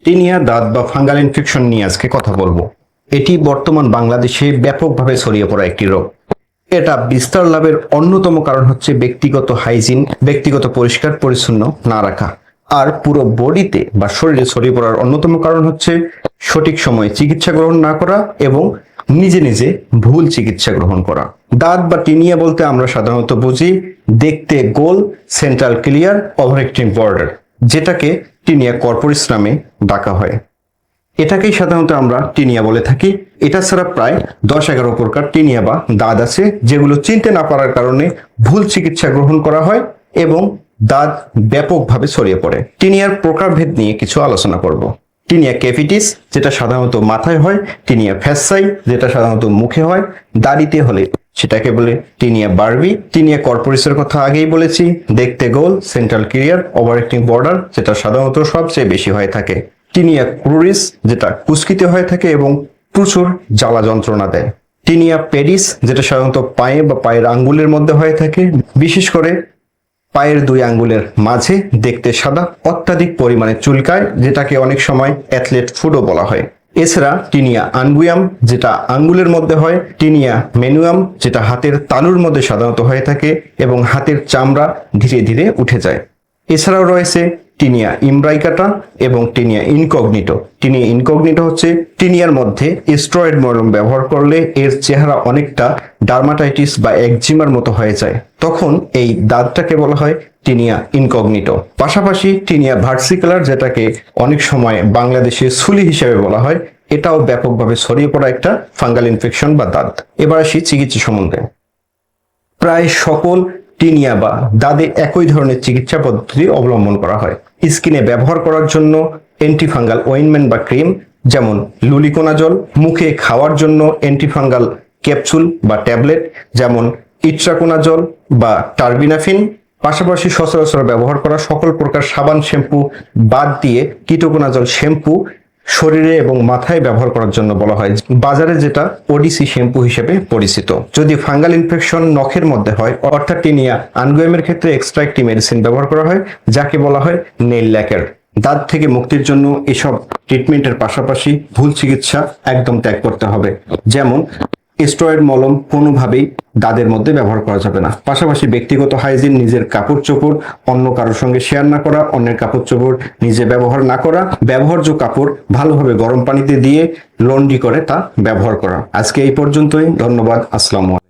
Tinea দাঁত বা fungal infection নিয়ে আজকে কথা বলবো। এটি বর্তমান বাংলাদেশে ব্যাপকভাবে ছড়িয়ে পড়া একটি রোগ। এটা বিস্তার লাভের অন্যতম কারণ হচ্ছে ব্যক্তিগত হাইজিন, ব্যক্তিগত পরিষ্কার পরিচ্ছন্ন না রাখা। আর পুরো বডিতে বা শরীরে ছড়িয়ে পড়ার অন্যতম কারণ হচ্ছে সঠিক সময়ে চিকিৎসা গ্রহণ না করা এবং নিজে নিজে ভুল চিকিৎসা গ্রহণ করা। দাঁত বা টিনিয়া বলতে আমরা সাধারণত বুঝি দেখতে গোল, সেন্ট্রাল ক্লিয়ার, ওভারঅ্যাক্টিং বর্ডার, যেটাকে টিনিয়া কর্পোরিস নামে ডাকা হয়। এটাকেই সাধারণত আমরা টিনিয়া বলে থাকি। এটা ছাড়া প্রায় 10-11 প্রকার টিনিয়া বা দাঁত আছে, যেগুলো চিনতে না পারার কারণে ভুল চিকিৎসা গ্রহণ করা হয় এবং দাঁত ব্যাপকভাবে ছড়িয়ে পড়ে। টিনিয়ার প্রকারভেদ নিয়ে কিছু আলোচনা করব। টিনিয়া ক্যাভিটিস, যেটা সাধারণত মাথায় হয়। টিনিয়া ফ্যাসাই, যেটা সাধারণত মুখে হয়। দাড়িতে হলে সেটাকে বলে টিনিয়া বার্বি। টিনিয়া কর্পোরিসের কথা আগেই বলেছি, দেখতে গোল, সেন্ট্রাল ক্লিয়ার, ওভারঅ্যাক্টিং বর্ডার, যেটা সাধারণত সবচেয়ে বেশি হয়ে থাকে। টিনিয়া ক্রুরিস, যেটা কুস্কিতে হয়ে থাকে এবং প্রচুর জ্বালা যন্ত্রণা দেয়। টিনিয়া পেডিস, যেটা সাধারণত পায়ে বা পায়ের আঙ্গুলের মধ্যে হয়ে থাকে, বিশেষ করে পায়ের 2 আঙ্গুলের মাঝে দেখতে সাদা, অত্যাধিক পরিমাণে চুলকায়, যেটাকে অনেক সময় অ্যাথলেট ফুটও বলা হয়। এছাড়া টিনিয়া আঙ্গুয়াম, যেটা আঙ্গুলের মধ্যে হয়। টিনিয়া মেনুয়াম, যেটা হাতের তালুর মধ্যে সাধারণত হয়ে থাকে এবং হাতের চামড়া ধীরে ধীরে উঠে যায়। এছাড়াও রয়েছে টিনিয়া ইমব্রাইকাটা এবং টিনিয়া ইনকগনিটো। টিনিয়া ইনকগনিটো হচ্ছে টিনিয়ার মধ্যে স্টেরয়েড মলম ব্যবহার করলে এর চেহারা অনেকটা ডার্মাটাইটিস বা একজিমার মতো হয়ে যায়, তখন এই দাঁতটাকে বলা হয় টিনিয়া ইনকগনিটো। পাশাপাশি টিনিয়া ভার্সিকুলার, যেটাকে অনেক সময় বাংলাদেশে সুলি হিসেবে বলা হয়, এটাও ব্যাপকভাবে ছড়িয়ে পড়া একটা ফাঙ্গাল ইনফেকশন বা দাঁত। এবার আসি চিকিৎসা সম্বন্ধে। প্রায় সকল টিনিয়া বা দাঁতে একই ধরনের চিকিৎসা পদ্ধতি অবলম্বন করা হয়। স্কিনে ব্যবহার করার জন্য অ্যান্টিফাঙ্গাল অয়েনমেন্ট বা ক্রিম, যেমন লুলিকোনাজল। মুখে খাওয়ার জন্য অ্যান্টিফাঙ্গাল ক্যাপসুল বা ট্যাবলেট, যেমন ইট্রাকোনাজল বা টার্বিনাফিন। পাশাপাশি সচরাচর ব্যবহার করা সকল প্রকার সাবান, শ্যাম্পু বাদ দিয়ে কিটোকোনাজল শ্যাম্পু শরীরে এবং মাথায় ব্যবহার করার জন্য বলা হয়, বাজারে যেটা ওডিসি শ্যাম্পু হিসেবে পরিচিত। যদি ফাঙ্গাল ইনফেকশন নখের মধ্যে হয়, অর্থাৎ টিনিয়া আনগুয়ামের ক্ষেত্রে এক্সট্রা একটি মেডিসিন ব্যবহার করা হয়, যাকে বলা হয় নেইল ল্যাকার। দাঁত থেকে মুক্তির জন্য এসব ট্রিটমেন্টের পাশাপাশি ভুল চিকিৎসা একদম ত্যাগ করতে হবে, যেমন স্টেরয়েড মলম কোনোভাবেই দাঁতের মধ্যে ব্যবহার করা যাবে না। পাশাপাশি ব্যক্তিগত হাইজিন, নিজের কাপড় চোপড় অন্য কারোর সঙ্গে শেয়ার না করা, অন্যের কাপড় চোপড় নিজে ব্যবহার না করা, ব্যবহার্য কাপড় ভালোভাবে গরম পানিতে দিয়ে লন্ড্রি করে তা ব্যবহার করা। আজকে এই পর্যন্তই, ধন্যবাদ, আসসালামু আলাইকুম।